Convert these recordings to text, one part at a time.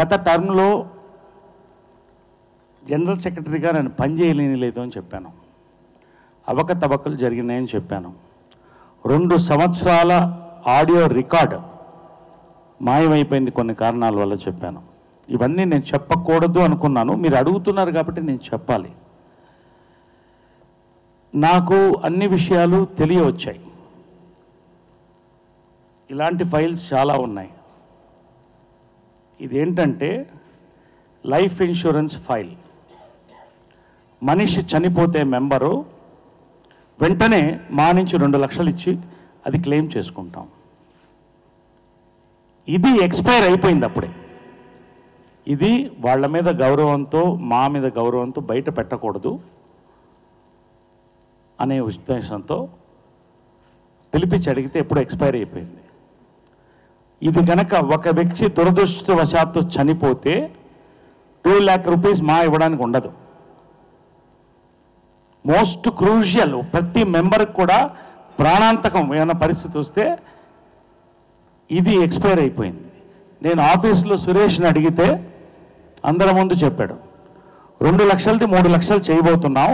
గత టర్మ్లో జనరల్ సెక్రటరీగా నేను పనిచేయలేని లేదు అని చెప్పాను. అవకతవకలు జరిగినాయని చెప్పాను. 2 సంవత్సరాల ఆడియో రికార్డ్ మాయమైపోయింది కొన్ని కారణాల వల్ల చెప్పాను. ఇవన్నీ నేను చెప్పకూడదు అనుకున్నాను. మీరు అడుగుతున్నారు కాబట్టి నేను చెప్పాలి. నాకు అన్ని విషయాలు తెలియవచ్చాయి. ఇలాంటి ఫైల్స్ చాలా ఉన్నాయి. ఇదేంటంటే లైఫ్ ఇన్సూరెన్స్ ఫైల్. మనిషి చనిపోతే మెంబరు వెంటనే మా నుంచి 2 లక్షలు ఇచ్చి అది క్లెయిమ్ చేసుకుంటాం. ఇది ఎక్స్పైర్ అయిపోయింది అప్పుడే. ఇది వాళ్ళ మీద గౌరవంతో మా మీద గౌరవంతో బయట పెట్టకూడదు అనే ఉద్దేశంతో పిలిపించి అడిగితే ఎప్పుడు ఎక్స్పైర్ అయిపోయింది. ఇది కనుక ఒక వ్యక్తి దురదృష్టవశాత్తు చనిపోతే 2 లక్షల రూపీస్ మా ఇవ్వడానికి ఉండదు. మోస్ట్ క్రూషియల్, ప్రతి మెంబర్కి కూడా ప్రాణాంతకం ఏమైనా పరిస్థితి వస్తే ఇది ఎక్స్పైర్ అయిపోయింది. నేను ఆఫీస్లో సురేష్ని అడిగితే అందరి ముందు చెప్పాడు, 2 లక్షలది 3 లక్షలు చేయబోతున్నాం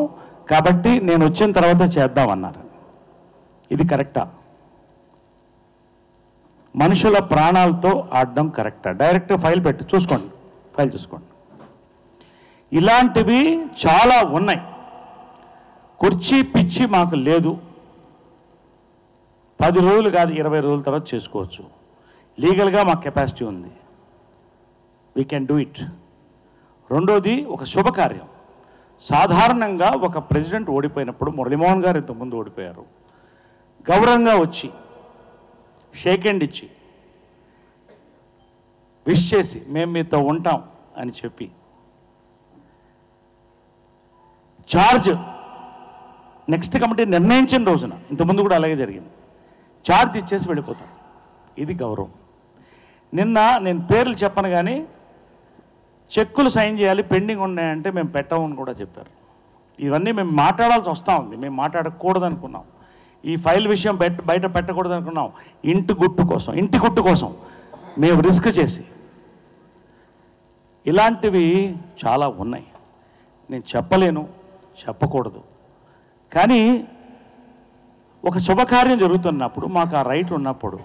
కాబట్టి నేను వచ్చిన తర్వాత చేద్దామన్నారు. ఇది కరెక్టా? మనుషుల ప్రాణాలతో ఆడడం కరెక్టా? డైరెక్ట్ ఫైల్ పెట్టి చూసుకోండి, ఫైల్ చూసుకోండి. ఇలాంటివి చాలా ఉన్నాయి. కుర్చీ పిచ్చి మాకు లేదు. 10 రోజులు కాదు, 20 రోజుల తర్వాత చేసుకోవచ్చు. లీగల్గా మాకు కెపాసిటీ ఉంది. We can do it. రెండోది, ఒక శుభకార్యం. సాధారణంగా ఒక ప్రెసిడెంట్ ఓడిపోయినప్పుడు, మురళీమోహన్ గారు ఇంతకుముందు ఓడిపోయారు, గౌరవంగా వచ్చి షేక్ హ్యాండ్ ఇచ్చి విష్ చేసి మేము మీతో ఉంటాం అని చెప్పి చార్జ్ నెక్స్ట్ కమిటీ నిర్ణయించిన రోజున, ఇంతకుముందు కూడా అలాగే జరిగింది, చార్జ్ ఇచ్చేసి వెళ్ళిపోతాం. ఇది గౌరవం. నిన్న నేను పేర్లు చెప్పను కానీ చెక్కులు సైన్ చేయాలి, పెండింగ్ ఉన్నాయంటే మేము పెట్టమని కూడా చెప్పారు. ఇవన్నీ మేము మాట్లాడాల్సి వస్తూ ఉంది. మేము మాట్లాడకూడదు అనుకున్నాం. ఈ ఫైల్ విషయం బయట పెట్టకూడదు అనుకున్నాం. ఇంటి గుట్టు కోసం మేము రిస్క్ చేసి, ఇలాంటివి చాలా ఉన్నాయి. నేను చెప్పలేను, చెప్పకూడదు. కానీ ఒక శుభకార్యం జరుగుతున్నప్పుడు, మాకు ఆ రైట్ ఉన్నప్పుడు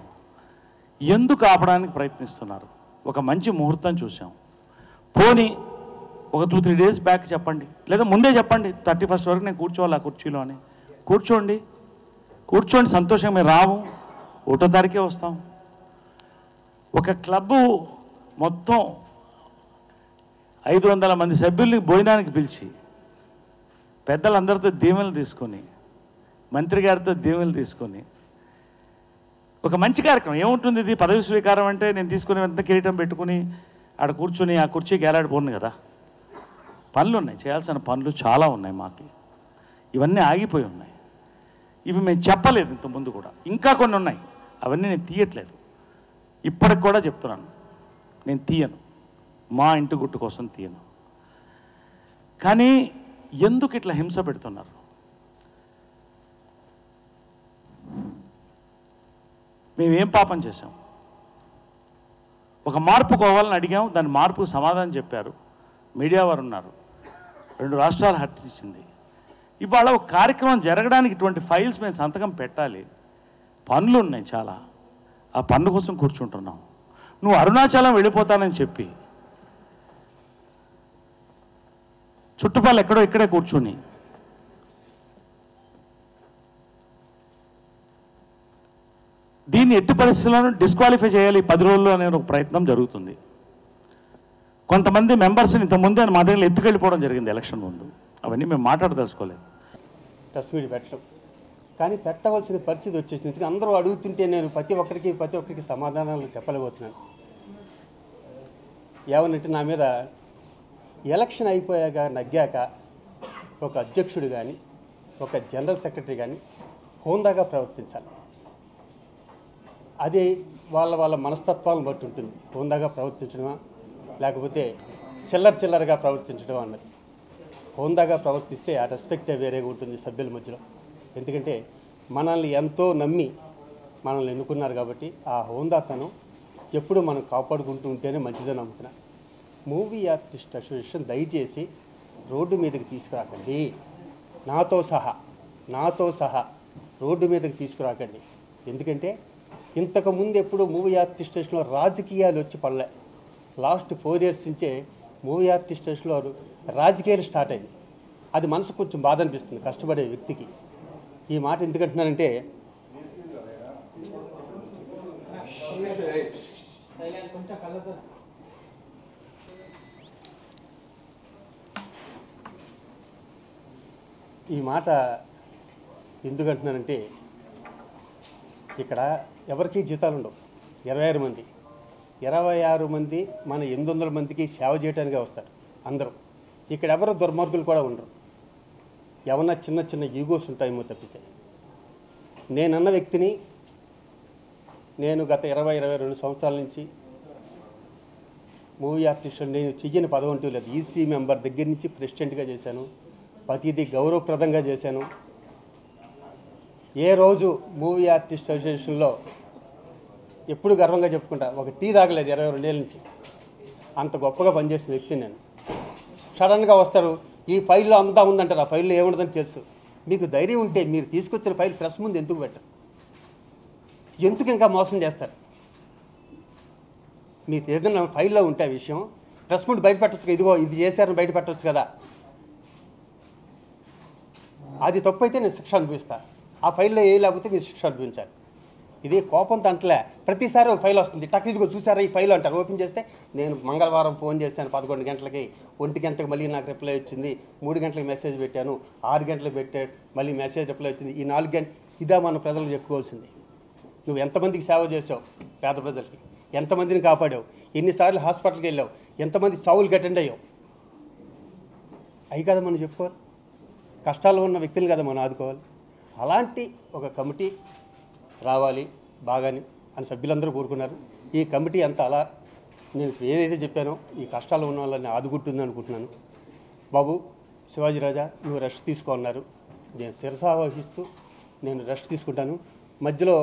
ఎందుకు ఆపడానికి ప్రయత్నిస్తున్నారు? ఒక మంచి ముహూర్తం చూసాం. పోనీ ఒక 2-3 డేస్ బ్యాక్ చెప్పండి, లేదా ముందే చెప్పండి, 31st వరకు నేను కూర్చోవాలి ఆ కుర్చీలో అని. కూర్చోండి, సంతోషంగా. మేము రాము, 1వ తారీఖే వస్తాం. ఒక క్లబ్బు మొత్తం 500 మంది సభ్యుల్ని భోజనానికి పిలిచి పెద్దలందరితో దీవెనలు తీసుకొని, మంత్రి గారితో దీవెనలు తీసుకొని, ఒక మంచి కార్యక్రమం. ఏముంటుంది ఇది? పదవి స్వీకారం అంటే నేను తీసుకుని వెంటనే కిరీటం పెట్టుకుని ఆడ కూర్చుని ఆ కుర్చీకి ఏలాడిపోను కదా. పనులు ఉన్నాయి, చేయాల్సిన పనులు చాలా ఉన్నాయి మాకు. ఇవన్నీ ఆగిపోయి ఉన్నాయి. ఇవి మేము చెప్పలేదు ఇంతకుముందు కూడా. ఇంకా కొన్ని ఉన్నాయి, అవన్నీ నేను తీయట్లేదు. ఇప్పటికి కూడా చెప్తున్నాను, నేను తీయను. మా ఇంటి గుట్టు కోసం తీయను. కానీ ఎందుకు ఇట్లా హింస పెడుతున్నారు? మేమేం పాపం చేశాం? ఒక మార్పు కావాలని అడిగాం, దాని మార్పుకు సమాధానం చెప్పారు. మీడియా వారు ఉన్నారు, 2 రాష్ట్రాలు హర్షించింది. ఇవాళ ఒక కార్యక్రమం జరగడానికి ఇటువంటి ఫైల్స్ మేము సంతకం పెట్టాలి. పనులు ఉన్నాయి చాలా, ఆ పన్ను కోసం కూర్చుంటున్నాం. నువ్వు అరుణాచలం వెళ్ళిపోతానని చెప్పి చుట్టుపక్కల ఎక్కడో ఇక్కడే కూర్చుని దీన్ని ఎట్టి పరిస్థితుల్లోనూ డిస్క్వాలిఫై చేయాలి 10 రోజుల్లో అనే ఒక ప్రయత్నం జరుగుతుంది. కొంతమంది మెంబర్స్ని ఇంతకుముందే మా దగ్గర ఎత్తుకెళ్ళిపోవడం జరిగింది ఎలక్షన్ ముందు. అవన్నీ మేము మాట్లాడదలుచుకోలేదు. ప్రెస్ మీట్ పెట్టడం కానీ పెట్టవలసిన పరిస్థితి వచ్చేసింది. ఎందుకంటే అందరూ అడుగుతుంటే నేను ప్రతి ఒక్కరికి సమాధానాలు చెప్పలేకపోతున్నాను. ఏమనంటే నా మీద ఎలక్షన్ అయిపోయాక నగ్గాక ఒక అధ్యక్షుడు కానీ ఒక జనరల్ సెక్రటరీ కానీ హోందాగా ప్రవర్తించాలి. అది వాళ్ళ మనస్తత్వాలను బట్టి ఉంటుంది. హోందాగా ప్రవర్తించడమా లేకపోతే చిల్లరగా ప్రవర్తించడం అన్నది. హోందాగా ప్రవర్తిస్తే ఆ రెస్పెక్టే వేరేగా ఉంటుంది సభ్యుల మధ్యలో. ఎందుకంటే మనల్ని ఎంతో నమ్మి మనల్ని ఎన్నుకున్నారు కాబట్టి ఆ హోందాతనం ఎప్పుడు మనం కాపాడుకుంటూ ఉంటేనే మంచిదని నమ్ముతున్నాను. మూవీ ఆర్టిస్ట్ అసోసియేషన్ దయచేసి రోడ్డు మీదకి తీసుకురాకండి, నాతో సహా రోడ్డు మీదకి తీసుకురాకండి. ఎందుకంటే ఇంతకుముందు ఎప్పుడు మూవీ ఆర్టిస్ట్ స్టేషన్లో రాజకీయాలు వచ్చి పడలే. లాస్ట్ 4 years నుంచే మూవీ ఆర్టిస్ట్ స్టేషన్లో రాజకీయాలు స్టార్ట్ అయింది. అది మనసు కొంచెం బాధ అనిపిస్తుంది కష్టపడే వ్యక్తికి. ఈ మాట ఎందుకంటున్నానంటే ఇక్కడ ఎవరికి జీతాలు ఉండవు. 26 మంది మన 800 మందికి సేవ చేయడానికి వస్తారు అందరూ. ఇక్కడ ఎవరు దుర్మార్గులు కూడా ఉండరు. ఏమన్నా చిన్న చిన్న ఈగోస్ ఉంటాయేమో తప్పితే. నేనన్న వ్యక్తిని నేను గత 22 సంవత్సరాల నుంచి మూవీ ఆర్టిస్ట్ నేను చెయ్యని పదవి అంటూ లేదు. ఈసీ మెంబర్ దగ్గర నుంచి ప్రెసిడెంట్గా చేశాను, ప్రతిదీ గౌరవప్రదంగా చేశాను. ఏ రోజు మూవీ ఆర్టిస్ట్ అసోసియేషన్లో ఎప్పుడు గర్వంగా చెప్పుకుంటా, ఒక టీ తాగలేదు 22 ఏళ్ళ నుంచి. అంత గొప్పగా పనిచేసిన వ్యక్తి నేను. సడన్గా వస్తారు, ఈ ఫైల్లో అంతా ఉందంటారు. ఆ ఫైల్లో ఏముండదని తెలుసు. మీకు ధైర్యం ఉంటే మీరు తీసుకొచ్చిన ఫైల్ ప్రెస్ ముందు ఎందుకు పెట్టరు? ఎందుకు ఇంకా మోసం చేస్తారు? మీకు ఏదైనా ఫైల్లో ఉంటే ఆ విషయం ప్రెస్ ముందు బయట పెట్టచ్చు. ఇదిగో ఇది చేశారని బయట పెట్టవచ్చు కదా. అది తప్పు అయితే నేను శిక్ష అనుభవిస్తాను. ఆ ఫైల్లో ఏ లేకపోతే మీరు శిక్ష అనుభవించాలి. ఇది కోపంతో అంటలే. ప్రతిసారి ఒక ఫైల్ వస్తుంది, టక్ ఇదిగో చూసారా ఈ ఫైల్ అంటారు. ఓపెన్ చేస్తే నేను మంగళవారం ఫోన్ చేశాను 11 గంటలకి, 1 గంటలకు మళ్ళీ నాకు రిప్లై వచ్చింది, 3 గంటలకు మెసేజ్ పెట్టాను, 6 గంటలకు పెట్టాడు, మళ్ళీ మెసేజ్ రిప్లై వచ్చింది. ఈ 4 గంటలు ఇదా మన ప్రజలకు చెప్పుకోవాల్సింది. నువ్వు ఎంతమందికి సేవ చేసావు, పేద ప్రజలకి ఎంతమందిని కాపాడావు, ఎన్నిసార్లు హాస్పిటల్కి వెళ్ళావు, ఎంతమంది చావులకు అటెండ్ అయ్యావు, అవి కదా మనం చెప్పుకోవాలి. కష్టాల్లో ఉన్న వ్యక్తులు కదా మనం ఆదుకోవాలి. అలాంటి ఒక కమిటీ రావాలి బాగాని అని సభ్యులందరూ కోరుకున్నారు. ఈ కమిటీ అంతా అలా నేను ఏదైతే చెప్పానో ఈ కష్టాలు ఉన్న వాళ్ళని ఆదుకుంటుంది అనుకుంటున్నాను. బాబు శివాజీ రాజా నువ్వు రెస్ట్ తీసుకోన్నారు, నేను శిరసా వహిస్తూ నేను రెస్ట్ తీసుకుంటాను. మధ్యలో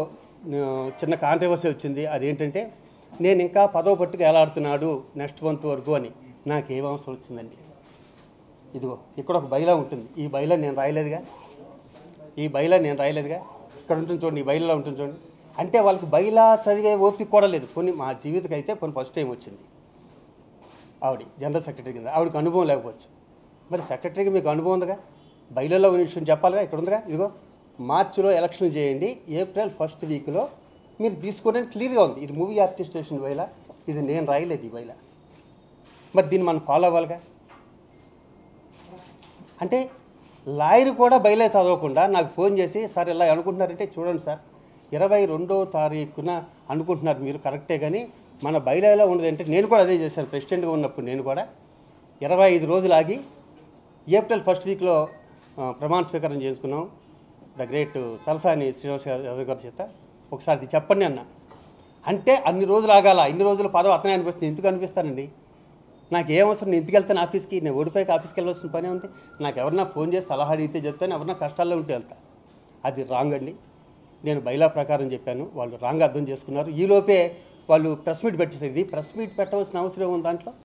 చిన్న కాంట్రవర్సీ వచ్చింది. అదేంటంటే నేను ఇంకా పదవ పట్టుకు ఎలాడుతున్నాడు నెక్స్ట్ మంత్ వరకు అని. నాకేం అవసరం వచ్చిందండి? ఇదిగో ఇక్కడ ఒక బైలా ఉంటుంది. ఈ బైలా నేను రాయలేదుగా. ఇక్కడ ఉంటుంది చూడండి, ఈ బైలా ఉంటుంది చూడండి. అంటే వాళ్ళకి బైలా చదివే ఓపిక కూడా లేదు. కొన్ని మా జీవితకి అయితే కొన్ని ఫస్ట్ టైం వచ్చింది. ఆవిడ జనరల్ సెక్రటరీ కింద, ఆవిడకి అనుభవం లేకపోవచ్చు. మరి సెక్రటరీకి మీకు అనుభవం ఉందిగా, బైలాలో ఉన్న విషయం చెప్పాలిగా. ఇక్కడ ఉందిగా, ఇదిగో మార్చిలో ఎలక్షన్ చేయండి, ఏప్రిల్ 1st వీక్లో మీరు తీసుకోవడానికి క్లియర్గా ఉంది. ఇది మూవీ ఆర్టిస్ట్ స్టేషన్ బైలా, ఇది నేను రాయలేదు ఈ బైలా. మరి దీన్ని మనం ఫాలో అవ్వాలిగా. అంటే లాయర్ కూడా బైలా చదవకుండా నాకు ఫోన్ చేసి, సార్ ఇలా అనుకుంటున్నారంటే చూడండి సార్ 22వ తారీఖున అనుకుంటున్నారు మీరు కరెక్టే, కానీ మన బైలాలో ఉండదంటే నేను కూడా అదే చేశాను. ప్రెసిడెంట్గా ఉన్నప్పుడు నేను కూడా 25 రోజులు ఆగి ఏప్రిల్ 1st వీక్లో ప్రమాణ స్వీకారం చేసుకున్నాం ద గ్రేట్ తలసాని శ్రీనివాస్ యాదవ్ గారి చేత. ఒకసారి ఇది చెప్పండి అన్న అంటే అన్ని రోజులు ఆగాల. ఇన్ని రోజులు పదవి అతనే అనిపిస్తుంది. ఎందుకు అనిపిస్తానండి? నాకు ఏమవసరం? నేను ఇంటికి వెళ్తాను ఆఫీస్కి, నేను ఓడిపోయాక ఆఫీస్కి వెళ్ళవలసిన పనే ఉంది. నాకు ఎవరన్నా ఫోన్ చేసి సలహా అడిగితే చెప్తాను, ఎవరన్నా కష్టాల్లో ఉంటే వెళ్తా. అది రాంగ్ అండి. నేను బైలా ప్రకారం చెప్పాను, వాళ్ళు రాంగ్ అర్థం చేసుకున్నారు. ఈలోపే వాళ్ళు ప్రెస్ మీట్ పెట్టేసేది. ప్రెస్ మీట్ పెట్టవలసిన అవసరం ఉంది దాంట్లో.